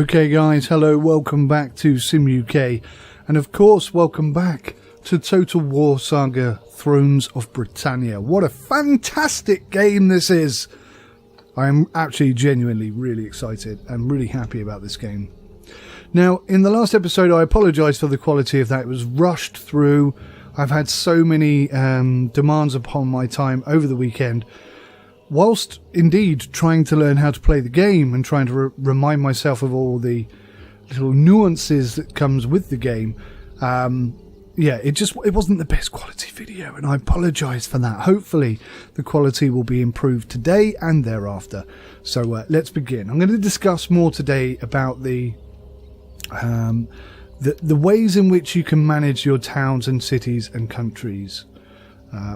UK guys, hello, welcome back to Sim UK, and of course welcome back to Total War Saga Thrones of Britannia. What a fantastic game this is! I am actually genuinely really excited and really happy about this game. Now, in the last episode I apologise for the quality of that. It was rushed through. I've had so many demands upon my time over the weekend, whilst indeed trying to learn how to play the game and trying to remind myself of all the little nuances that comes with the game. Yeah, it wasn't the best quality video, and I apologise for that. Hopefully the quality will be improved today and thereafter. So let's begin. I'm going to discuss more today about the ways in which you can manage your towns and cities and countries.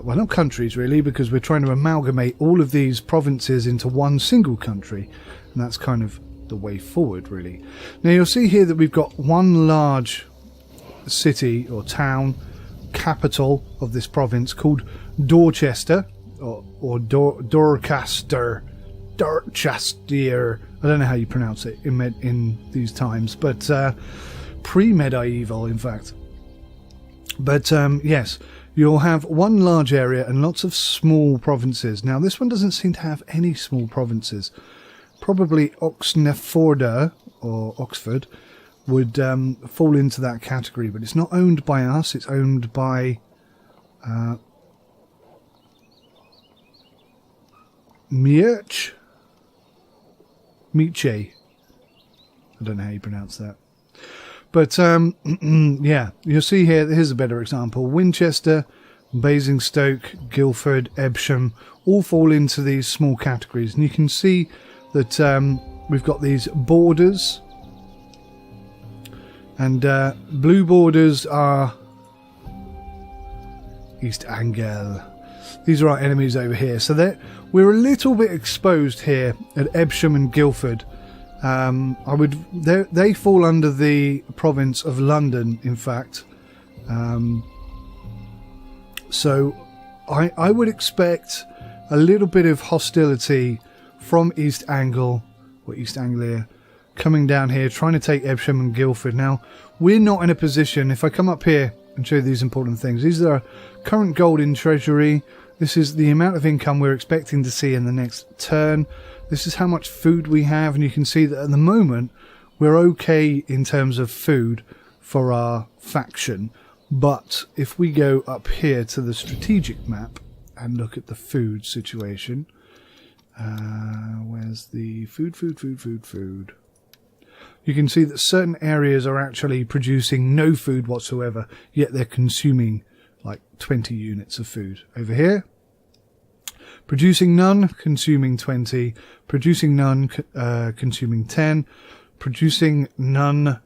Well, not countries really, because we're trying to amalgamate all of these provinces into one single country, and that's kind of the way forward really. Now you'll see here that we've got one large city or town, capital of this province, called Dorchester or Dorchester. I don't know how you pronounce it in these times, but pre-medieval in fact. But yes, you'll have one large area and lots of small provinces. Now this one doesn't seem to have any small provinces. Probably Oxneforda or Oxford would fall into that category, but it's not owned by us, it's owned by Miche. I don't know how you pronounce that. But yeah, you'll see here's a better example. Winchester, Basingstoke, Guildford, Evesham all fall into these small categories, and you can see that we've got these borders, and blue borders are East Anglia. These are our enemies over here, so we're a little bit exposed here at Evesham and Guildford. They fall under the province of London, in fact. So I would expect a little bit of hostility from East Anglia coming down here, trying to take Evesham and Guildford. Now, we're not in a position, if I come up here and show you these important things, these are our current gold in Treasury. This is the amount of income we're expecting to see in the next turn. This is how much food we have, and you can see that at the moment we're okay in terms of food for our faction. But if we go up here to the strategic map and look at the food situation, where's the food? You can see that certain areas are actually producing no food whatsoever, yet they're consuming like 20 units of food. Over here, producing none, consuming 20, producing none, consuming 10, producing none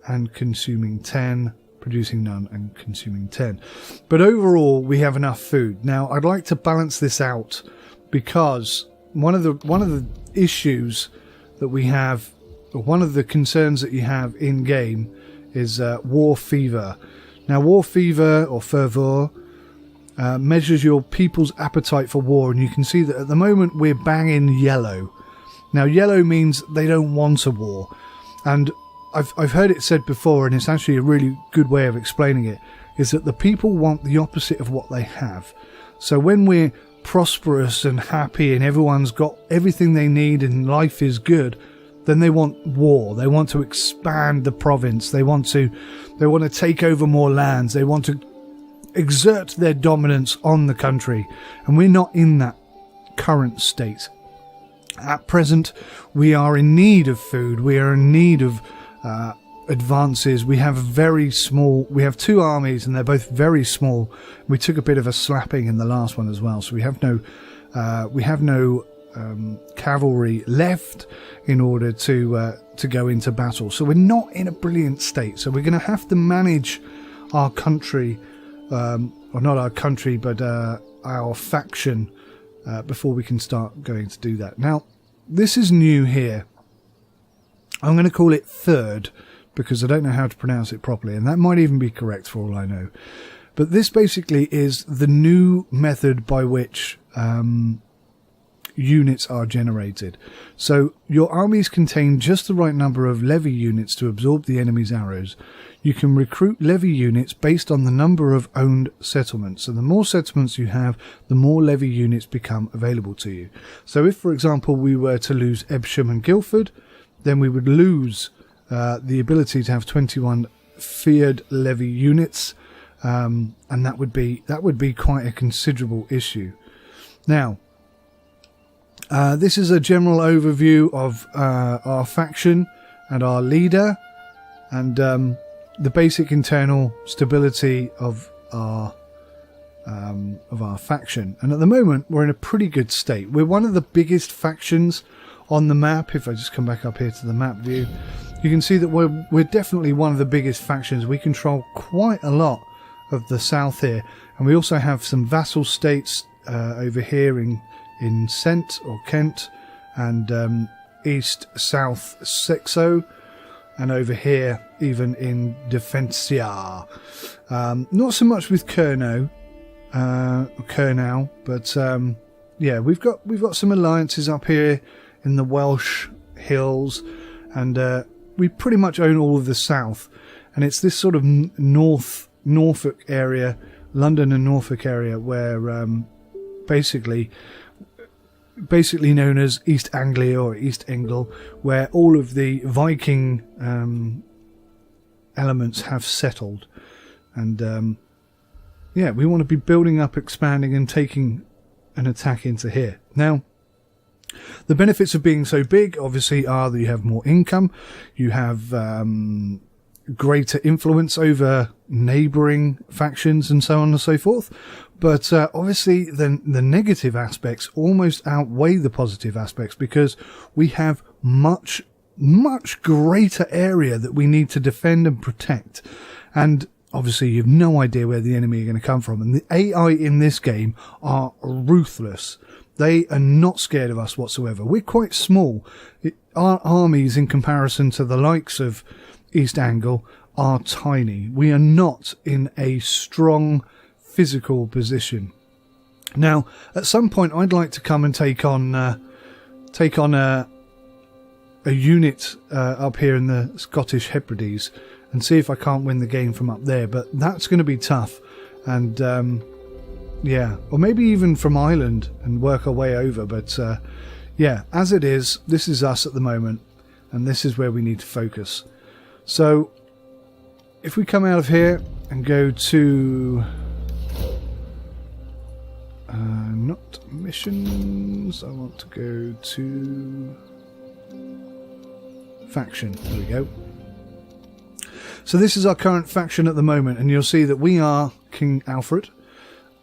and consuming 10, producing none and consuming 10. But overall we have enough food. Now I'd like to balance this out, because one of the issues that we have, or one of the concerns that you have in game, is war fever. Now war fever or fervor measures your people's appetite for war, and you can see that at the moment we're banging yellow. Now yellow means they don't want a war, and I've heard it said before, and it's actually a really good way of explaining it, is that the people want the opposite of what they have. So when we're prosperous and happy and everyone's got everything they need and life is good, then they want war. They want to expand the province. They want to take over more lands. They want to exert their dominance on the country, and we're not in that current state. At present, we are in need of food. We are in need of advances. We have two armies, and they're both very small. We took a bit of a slapping in the last one as well, so we have no cavalry left in order to go into battle. So we're not in a brilliant state. So we're going to have to manage our country, or not our country, but our faction, before we can start going to do that. Now, this is new here. I'm going to call it third, because I don't know how to pronounce it properly, and that might even be correct for all I know. But this basically is the new method by which units are generated. So your armies contain just the right number of levy units to absorb the enemy's arrows. You can recruit levy units based on the number of owned settlements. So the more settlements you have, the more levy units become available to you. So if, for example, we were to lose Evesham and Guildford, then we would lose the ability to have 21 feared levy units, and that would be quite a considerable issue. Now, this is a general overview of our faction and our leader, and the basic internal stability of our faction. And at the moment, we're in a pretty good state. We're one of the biggest factions on the map. If I just come back up here to the map view, you can see that we're definitely one of the biggest factions. We control quite a lot of the south here, and we also have some vassal states over here in Sent or Kent, and east south Sexo, and over here even in Defensia. Not so much with Kernow, but yeah, we've got some alliances up here in the Welsh hills, and we pretty much own all of the south, and it's this sort of Norfolk area, London and Norfolk area, where basically known as East Anglia or East Engle, where all of the Viking elements have settled. And yeah, we want to be building up, expanding, and taking an attack into here. Now, the benefits of being so big, obviously, are that you have more income, you have greater influence over neighbouring factions, and so on and so forth. But obviously, the negative aspects almost outweigh the positive aspects, because we have much greater area that we need to defend and protect. And obviously, you have no idea where the enemy are going to come from. And the AI in this game are ruthless. They are not scared of us whatsoever. We're quite small. Our armies, in comparison to the likes of East Angle, are tiny. We are not in a strong physical position. Now, at some point, I'd like to come and take on a unit up here in the Scottish Hebrides and see if I can't win the game from up there. But that's going to be tough. And yeah, or maybe even from Ireland and work our way over. But yeah, as it is, this is us at the moment, and this is where we need to focus. So if we come out of here and go to not missions, I want to go to faction. There we go. So this is our current faction at the moment, and you'll see that we are King Alfred.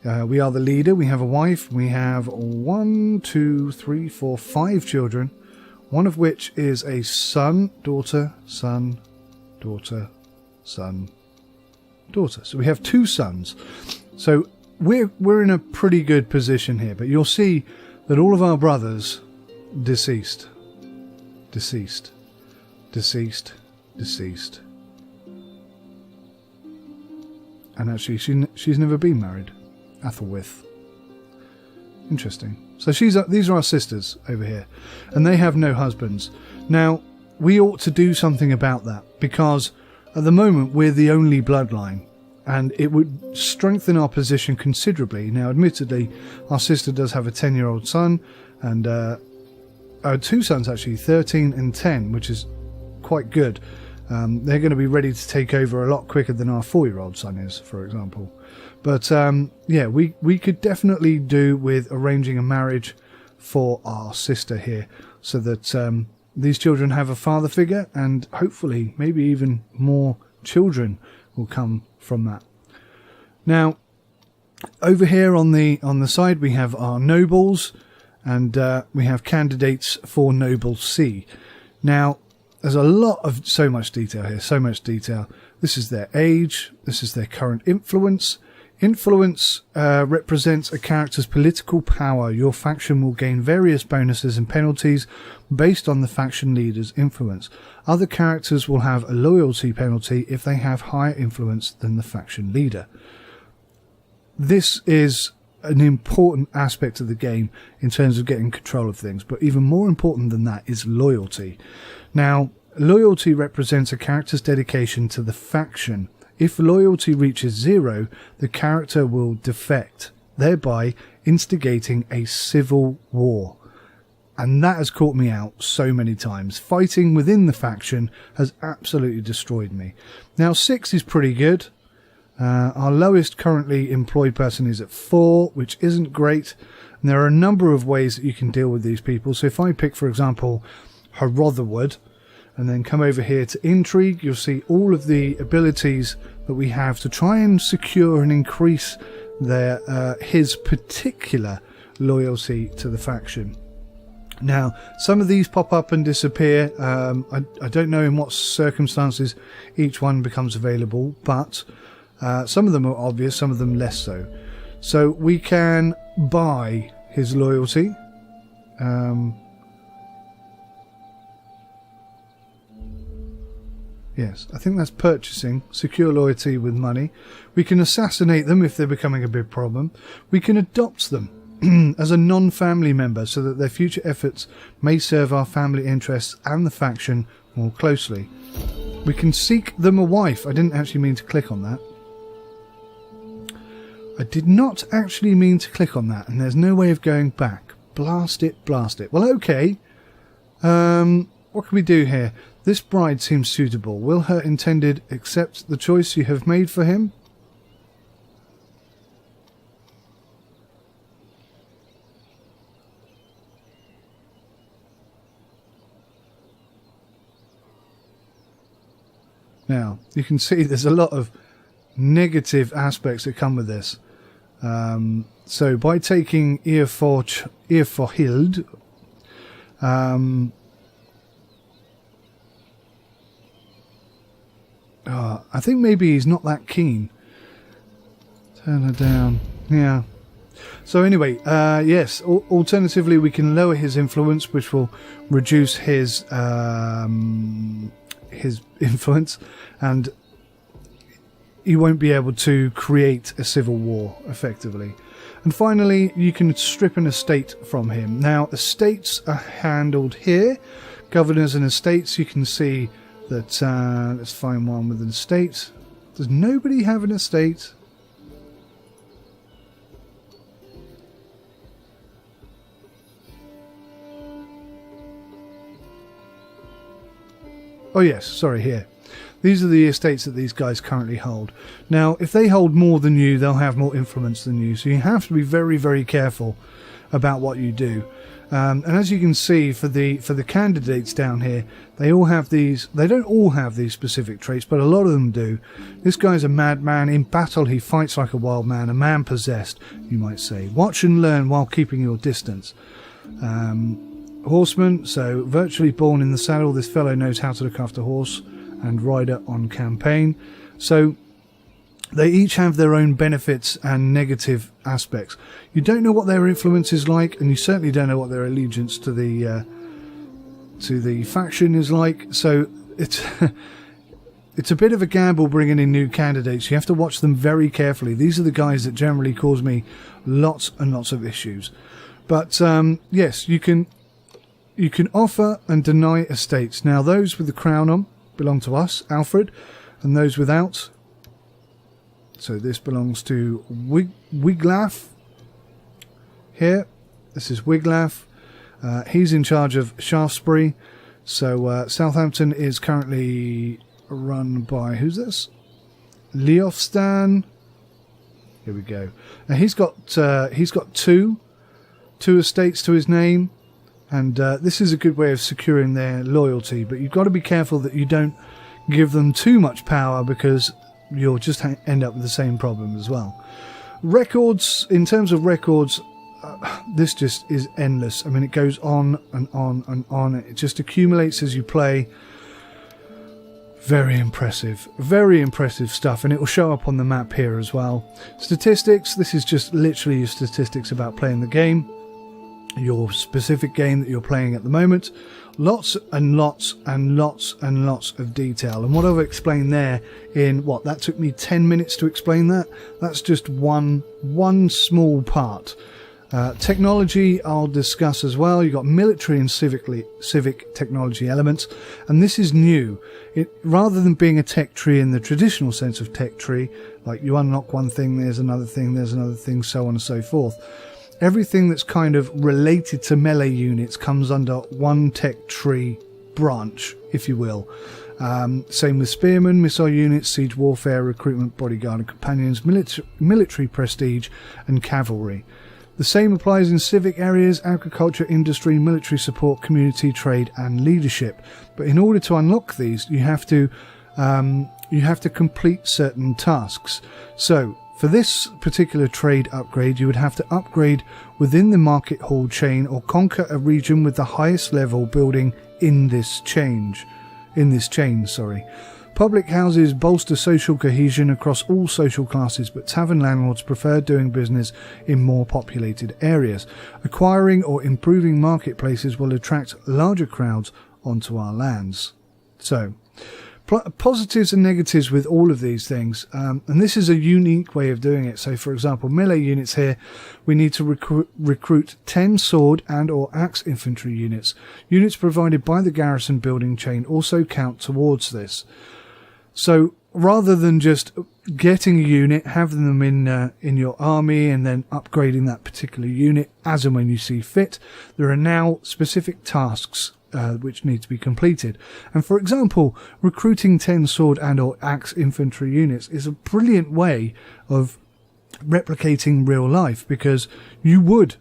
We are the leader. We have a wife. We have 1, 2, 3, 4, 5 children, one of which is a son, daughter, son, daughter, son, daughter. So we have 2 sons. So we're in a pretty good position here, but you'll see that all of our brothers deceased. And actually, she's never been married. Athelwith. Interesting. So these are our sisters over here, and they have no husbands. Now, we ought to do something about that, because at the moment we're the only bloodline, and it would strengthen our position considerably. Now, admittedly, our sister does have a 10-year-old son, and 2 sons actually, 13 and 10, which is quite good. They're going to be ready to take over a lot quicker than our 4-year-old son is, for example. But yeah, we could definitely do with arranging a marriage for our sister here, so that these children have a father figure, and hopefully maybe even more children will come from that. Now, over here on the side we have our nobles, and we have candidates for Noble C. Now, there's so much detail here, so much detail. This is their age, this is their current influence. Influence represents a character's political power. Your faction will gain various bonuses and penalties based on the faction leader's influence. Other characters will have a loyalty penalty if they have higher influence than the faction leader. This is an important aspect of the game in terms of getting control of things. But even more important than that is loyalty. Now, loyalty represents a character's dedication to the faction. If loyalty reaches 0, the character will defect, thereby instigating a civil war. And that has caught me out so many times. Fighting within the faction has absolutely destroyed me. Now 6 is pretty good. Our lowest currently employed person is at 4, which isn't great. And there are a number of ways that you can deal with these people. So if I pick, for example, Herotherwood, and then come over here to Intrigue, you'll see all of the abilities that we have to try and secure and increase his particular loyalty to the faction. Now, some of these pop up and disappear. I don't know in what circumstances each one becomes available, but some of them are obvious, some of them less so. So we can buy his loyalty. Yes, I think that's purchasing. Secure loyalty with money. We can assassinate them if they're becoming a big problem. We can adopt them as a non-family member so that their future efforts may serve our family interests and the faction more closely. We can seek them a wife. I didn't actually mean to click on that. I did not actually mean to click on that, and there's no way of going back. Blast it, blast it. Well, okay. What can we do here? This bride seems suitable. Will her intended accept the choice you have made for him? Now, you can see there's a lot of negative aspects that come with this. So by taking Earforhild, I think maybe he's not that keen. Turn her down. Yeah. So anyway, yes. Alternatively, we can lower his influence, which will reduce his influence, and he won't be able to create a civil war effectively. And finally, you can strip an estate from him. Now, estates are handled here. Governors and estates, you can see that, let's find one with an estate. Does nobody have an estate? Oh yes, sorry, here. These are the estates that these guys currently hold. Now, if they hold more than you, they'll have more influence than you. So you have to be very, very careful about what you do. And as you can see, for the candidates down here, they all have these. They don't all have these specific traits, but a lot of them do. This guy's a madman. In battle, he fights like a wild man, a man possessed, you might say. Watch and learn while keeping your distance. Horseman, so virtually born in the saddle, this fellow knows how to look after horse and rider on campaign. So they each have their own benefits and negative aspects. You don't know what their influence is like, and you certainly don't know what their allegiance to the faction is like. So it's it's a bit of a gamble bringing in new candidates. You have to watch them very carefully. These are the guys that generally cause me lots and lots of issues. But yes, you can offer and deny estates. Now, those with the crown on belong to us, Alfred, and those without. So this belongs to Wiglaf. Here, this is Wiglaf. He's in charge of Shaftesbury. So Southampton is currently run by, who's this? Leofstan. Here we go. Now he's got two estates to his name. And this is a good way of securing their loyalty, but you've got to be careful that you don't give them too much power, because you'll just end up with the same problem as well. Records, in terms of records, this just is endless. I mean, it goes on and on and on. It just accumulates as you play. Very impressive stuff, and it will show up on the map here as well. Statistics, this is just literally your statistics about playing the game. your specific game that you're playing at the moment. Lots and lots and lots and lots of detail. And what I've explained there in that took me 10 minutes to explain that. That's just one small part. Technology I'll discuss as well. You've got military and civic technology elements, and this is new. Rather than being a tech tree in the traditional sense of tech tree, like you unlock one thing, there's another thing, so on and so forth. Everything that's kind of related to melee units comes under one tech tree branch, if you will. Same with spearmen, missile units, siege warfare, recruitment, bodyguard and companions, military prestige and cavalry. The same applies in civic areas, agriculture, industry, military support, community, trade and leadership. But in order to unlock these, you have to complete certain tasks. So for this particular trade upgrade, you would have to upgrade within the market hall chain or conquer a region with the highest level building in this chain. Public houses bolster social cohesion across all social classes, but tavern landlords prefer doing business in more populated areas. Acquiring or improving marketplaces will attract larger crowds onto our lands. So, positives and negatives with all of these things, and this is a unique way of doing it. So, for example, melee units here, we need to recruit 10 sword and or axe infantry units. Units provided by the garrison building chain also count towards this. So rather than just getting a unit, having them in your army and then upgrading that particular unit as and when you see fit, there are now specific tasks which need to be completed. And for example, recruiting 10 sword and or axe infantry units is a brilliant way of replicating real life, because you would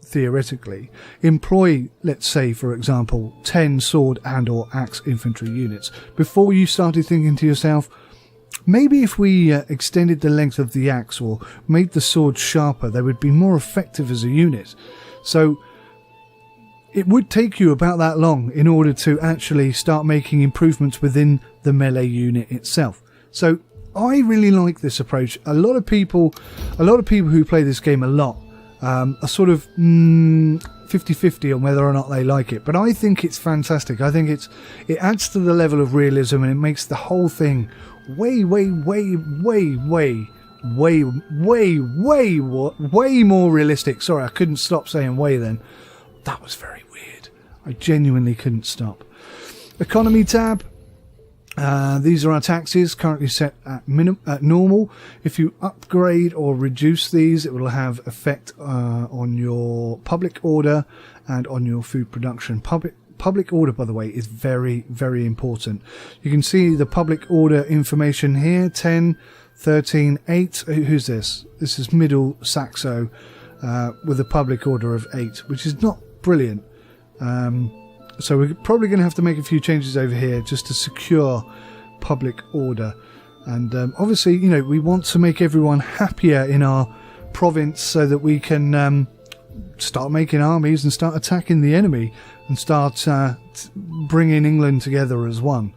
theoretically employ, let's say for example, 10 sword and or axe infantry units before you started thinking to yourself, maybe if we extended the length of the axe or made the sword sharper, they would be more effective as a unit. So it would take you about that long in order to actually start making improvements within the melee unit itself. So I really like this approach. A lot of people who play this game a lot are sort of 50-50 on whether or not they like it, but I think it's fantastic. I think it adds to the level of realism, and it makes the whole thing way more realistic. Sorry, I couldn't stop saying way then. That was very weird. I genuinely couldn't stop. Economy tab. These are our taxes, currently set at normal. If you upgrade or reduce these, it will have effect on your public order and on your food production. Public order, by the way, is very, very important. You can see the public order information here, 10, 13, 8. Who's this? This is Middle Saxo with a public order of 8, which is not brilliant. So we're probably going to have to make a few changes over here just to secure public order. And obviously, you know, we want to make everyone happier in our province so that we can start making armies and start attacking the enemy and start bringing England together as one.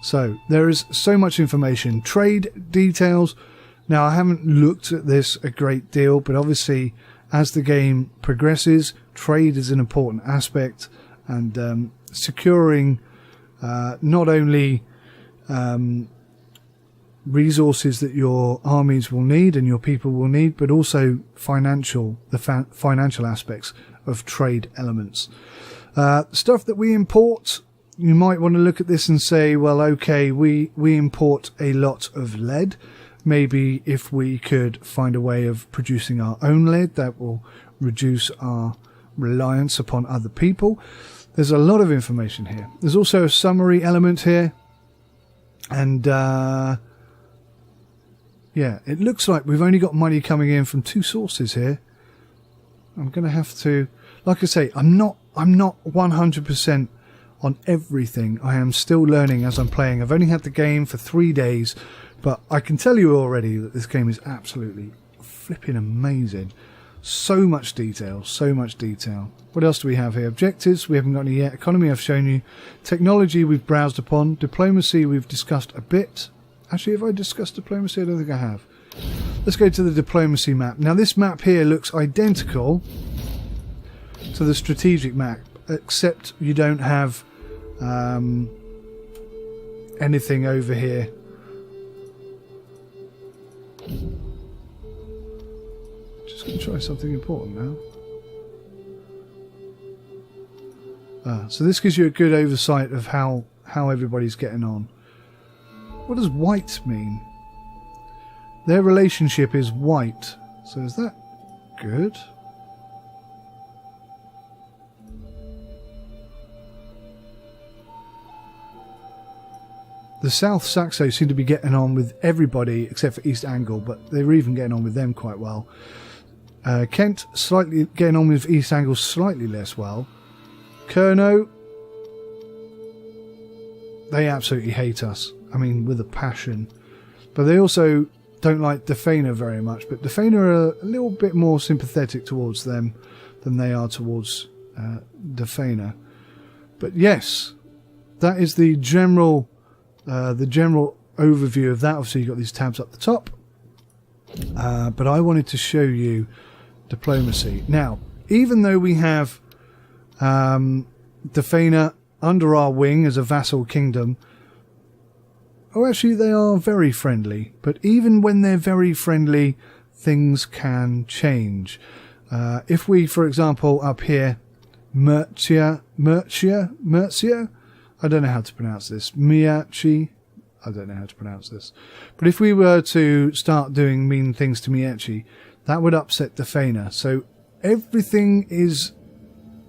So there is so much information. Trade details. Now, I haven't looked at this a great deal, but obviously as the game progresses, trade is an important aspect. And securing not only resources that your armies will need and your people will need, but also financial aspects of trade elements. Stuff that we import, you might want to look at this and say, well, okay, we import a lot of lead. Maybe if we could find a way of producing our own lead, that will reduce our reliance upon other people. There's a lot of information here. There's also a summary element here. And yeah, it looks like we've only got money coming in from 2 sources here. I'm going to have to, like I say, I'm not 100% on everything. I am still learning as I'm playing. I've only had the game for 3 days, but I can tell you already that this game is absolutely flipping amazing. So much detail, so much detail. What else do we have here? Objectives, we haven't got any yet. Economy, I've shown you. Technology, we've browsed upon. Diplomacy, we've discussed a bit. Actually, have I discussed diplomacy? I don't think I have. Let's go to the diplomacy map. Now, this map here looks identical to the strategic map, except you don't have anything over here. Just going to try something important now. So this gives you a good oversight of how everybody's getting on. What does white mean? Their relationship is white. So is that good? The South Saxo seem to be getting on with everybody except for East Anglia, but they're even getting on with them quite well. Kent slightly getting on with East Anglia slightly less well. Kerno, they absolutely hate us. I mean, with a passion. But they also don't like Defana very much. But Defana are a little bit more sympathetic towards them than they are towards Defana. But yes, that is the general overview of that. Obviously, you've got these tabs up the top. But I wanted to show you diplomacy. Now, even though we have Defana under our wing as a vassal kingdom, actually they are very friendly, but even when they're very friendly, things can change. If we, for example, up here, Mercia, I don't know how to pronounce this, Miachi, I don't know how to pronounce this, but if we were to start doing mean things to Miachi, that would upset Defana. So everything is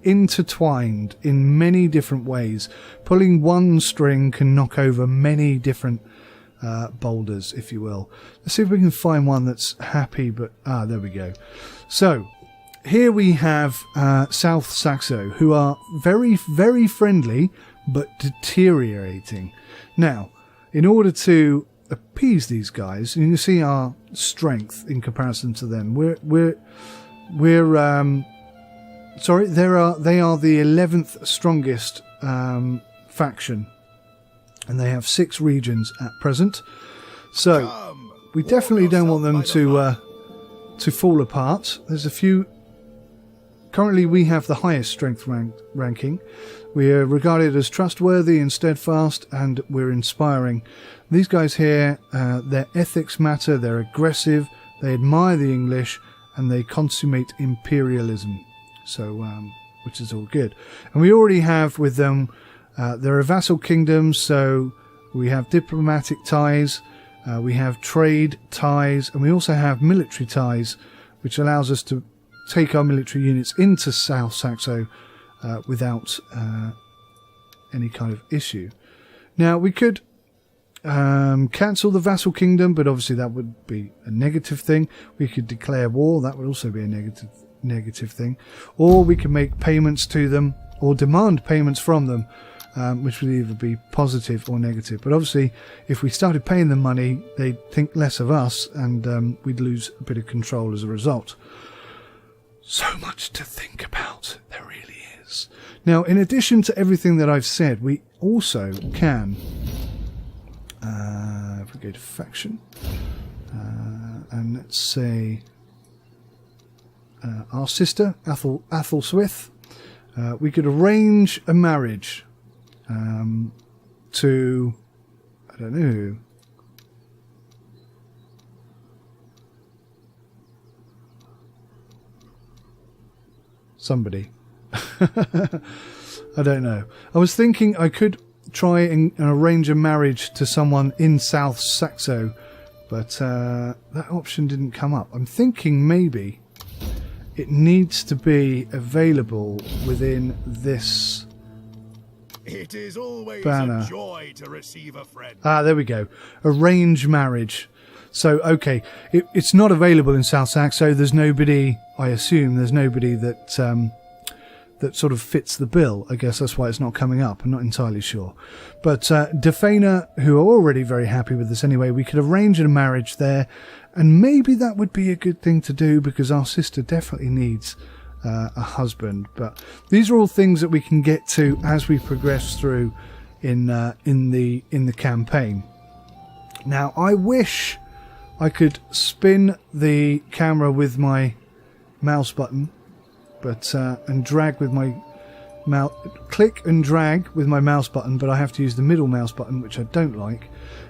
intertwined in many different ways. Pulling one string can knock over many different boulders, if you will. Let's see if we can find one that's happy, but there we go. So here we have South Saxo, who are very, very friendly but deteriorating. Now, in order to appease these guys, you can see our strength in comparison to them. Sorry, they are the 11th strongest faction, and they have 6 regions at present. So we definitely don't want them to fall apart. There's a few. Currently, we have the highest strength ranking. We are regarded as trustworthy and steadfast, and we're inspiring. These guys here, their ethics matter. They're aggressive. They admire the English, and they consummate imperialism. So, which is all good. And we already have with them, there are vassal kingdoms, so we have diplomatic ties, we have trade ties, and we also have military ties, which allows us to take our military units into South Saxo without any kind of issue. Now, we could cancel the vassal kingdom, but obviously that would be a negative thing. We could declare war, that would also be a negative thing, or we can make payments to them or demand payments from them, which would either be positive or negative. But obviously, if we started paying them money, they'd think less of us, and we'd lose a bit of control as a result. So much to think about, there really is. Now, in addition to everything that I've said, we also can, if we go to faction, and let's say our sister, Athelswith, we could arrange a marriage to, I don't know who. Somebody. I don't know. I was thinking I could try and arrange a marriage to someone in South Saxo, but that option didn't come up. I'm thinking maybe it needs to be available within this It is always banner. a joy to receive a friend. There we go. Arrange marriage. So, okay, it's not available in South Saxo. There's nobody, I assume, there's nobody that that sort of fits the bill. I guess that's why it's not coming up. I'm not entirely sure. But Defana, who are already very happy with this anyway, we could arrange a marriage there. And maybe that would be a good thing to do, because our sister definitely needs a husband. But these are all things that we can get to as we progress through in the campaign. Now, I wish I could spin the camera with my mouse button, but and drag with my mouse, click and drag with my mouse button, but I have to use the middle mouse button, which I don't like.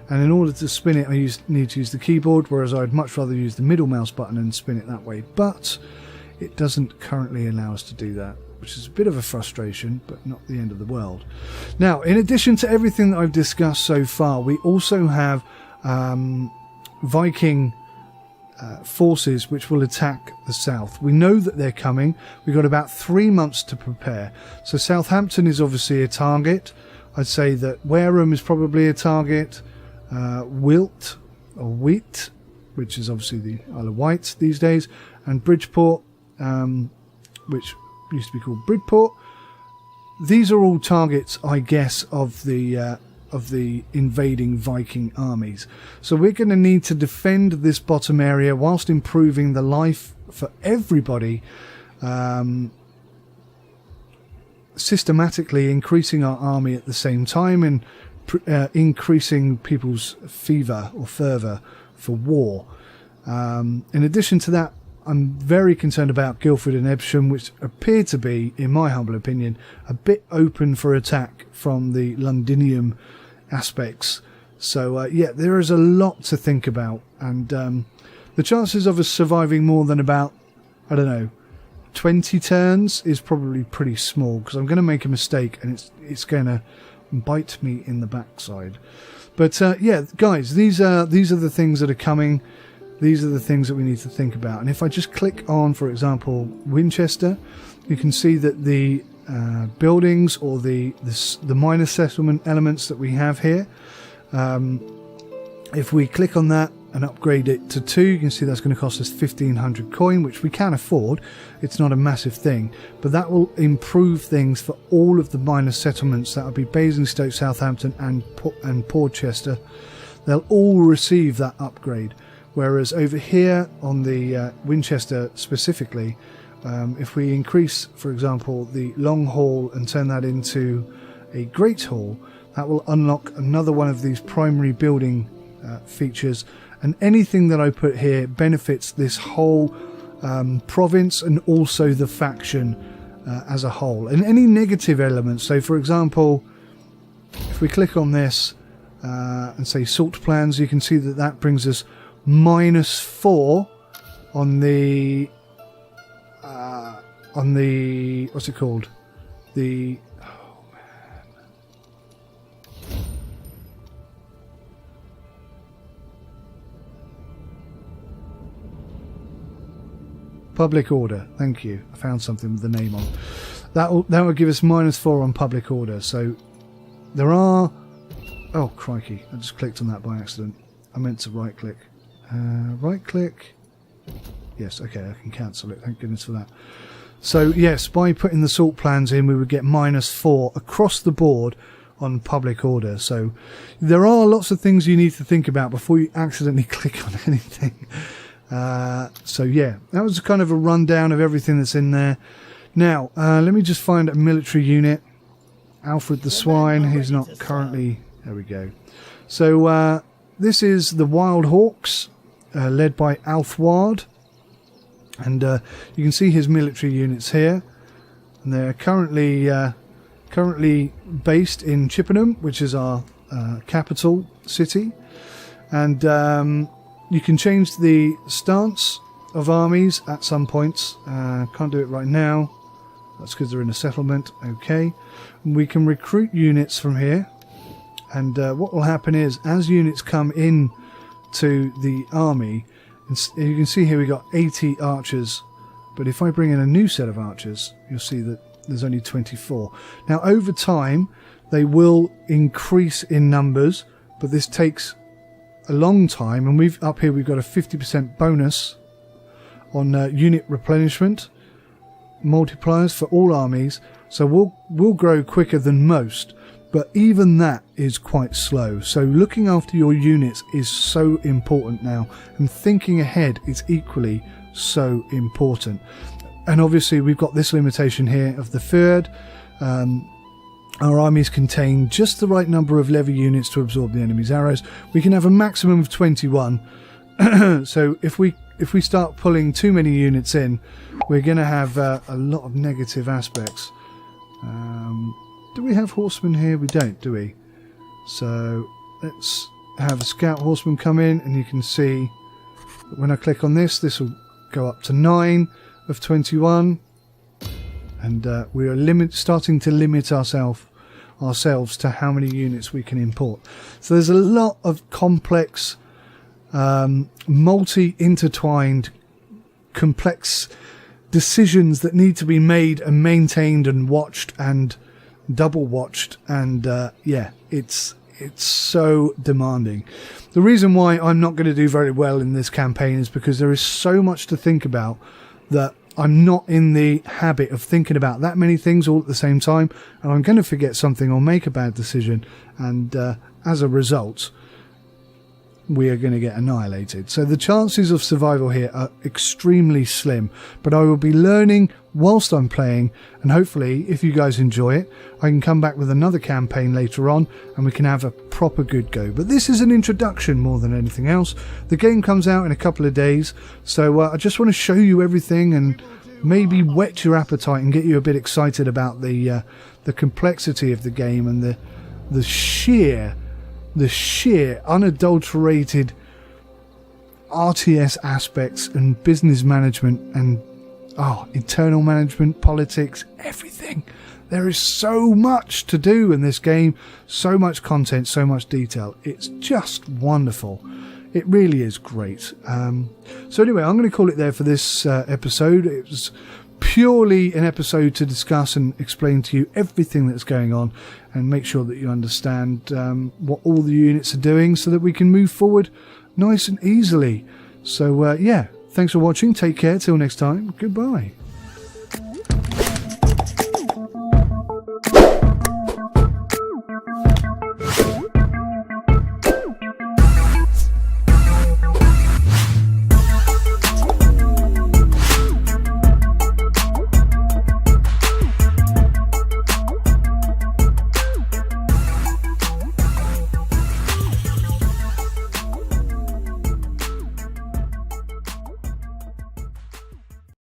And in order to spin it, I need to use the keyboard, whereas I'd much rather use the middle mouse button and spin it that way. But it doesn't currently allow us to do that, which is a bit of a frustration, but not the end of the world. Now, in addition to everything that I've discussed so far, we also have Viking forces which will attack the south. We know that they're coming. We've got about 3 months to prepare. So Southampton is obviously a target. I'd say that Wareham is probably a target. Wilt, or Wheat, which is obviously the Isle of Wight these days, and Bridgeport, which used to be called Bridport. These are all targets, I guess, of the invading Viking armies. So we're going to need to defend this bottom area whilst improving the life for everybody, systematically increasing our army at the same time and increasing people's fever or fervour for war. In addition to that, I'm very concerned about Guildford and Evesham, which appear to be, in my humble opinion, a bit open for attack from the Londinium aspects. So yeah, there is a lot to think about, and the chances of us surviving more than about, I don't know, 20 turns is probably pretty small, because I'm going to make a mistake and it's going to bite me in the backside. But yeah, guys, these are the things that are coming. These are the things that we need to think about. And if I just click on, for example, Winchester, you can see that the buildings or the minor settlement elements that we have here, if we click on that and upgrade it to 2, you can see that's going to cost us 1,500 coin, which we can afford. It's not a massive thing, but that will improve things for all of the minor settlements. That will be Basingstoke, Southampton and Portchester. They'll all receive that upgrade. Whereas over here on the Winchester specifically, if we increase, for example, the Long Hall and turn that into a Great Hall, that will unlock another one of these primary building features. And anything that I put here benefits this whole province and also the faction as a whole. And any negative elements, so for example, if we click on this and say salt plans, you can see that that brings us -4 on the what's it called, the public order. Thank you, I found something with the name on. That will give us -4 on public order. So there are, oh crikey, I just clicked on that by accident. I meant to right click. Right click. Yes, okay, I can cancel it. Thank goodness for that. So yes, by putting the salt plans in, we would get -4 across the board on public order. So there are lots of things you need to think about before you accidentally click on anything. So yeah, that was kind of a rundown of everything that's in there. Now, let me just find a military unit. Alfred the Swine, who's not currently... There we go. So this is the Wild Hawks, led by Alfward, and you can see his military units here, and they're currently based in Chippenham, which is our capital city, and you can change the stance of armies at some points. Can't do it right now, that's because they're in a settlement. Okay, we can recruit units from here, and what will happen is, as units come in to the army, and you can see here we got 80 archers, but if I bring in a new set of archers, you'll see that there's only 24. Now over time they will increase in numbers, but this takes a long time, and we've got a 50% bonus on unit replenishment multipliers for all armies, so we'll grow quicker than most. But even that is quite slow. So looking after your units is so important now, and thinking ahead is equally so important. And obviously we've got this limitation here of the third. Our armies contain just the right number of levy units to absorb the enemy's arrows. We can have a maximum of 21. So if we if we start pulling too many units in, we're going to have a lot of negative aspects. Do we have horsemen here? We don't, do we? So let's have a scout horseman come in, and you can see when I click on this will go up to 9 of 21, and we are starting to limit ourselves to how many units we can import. So there's a lot of complex, multi-intertwined, complex decisions that need to be made and maintained and watched and double watched, and yeah, it's so demanding. The reason why I'm not going to do very well in this campaign is because there is so much to think about that I'm not in the habit of thinking about that many things all at the same time, and I'm going to forget something or make a bad decision, and as a result we are going to get annihilated. So the chances of survival here are extremely slim, but I will be learning whilst I'm playing, and hopefully if you guys enjoy it, I can come back with another campaign later on and we can have a proper good go. But this is an introduction more than anything else. The game comes out in a couple of days, so I just want to show you everything and maybe whet your appetite and get you a bit excited about the complexity of the game and the sheer unadulterated RTS aspects and business management and internal management, politics, everything. There is so much to do in this game, so much content, so much detail. It's just wonderful. It really is great. So anyway, I'm going to call it there for this episode. It was purely an episode to discuss and explain to you everything that's going on and make sure that you understand what all the units are doing so that we can move forward nice and easily. So yeah, thanks for watching. Take care. Till next time. Goodbye.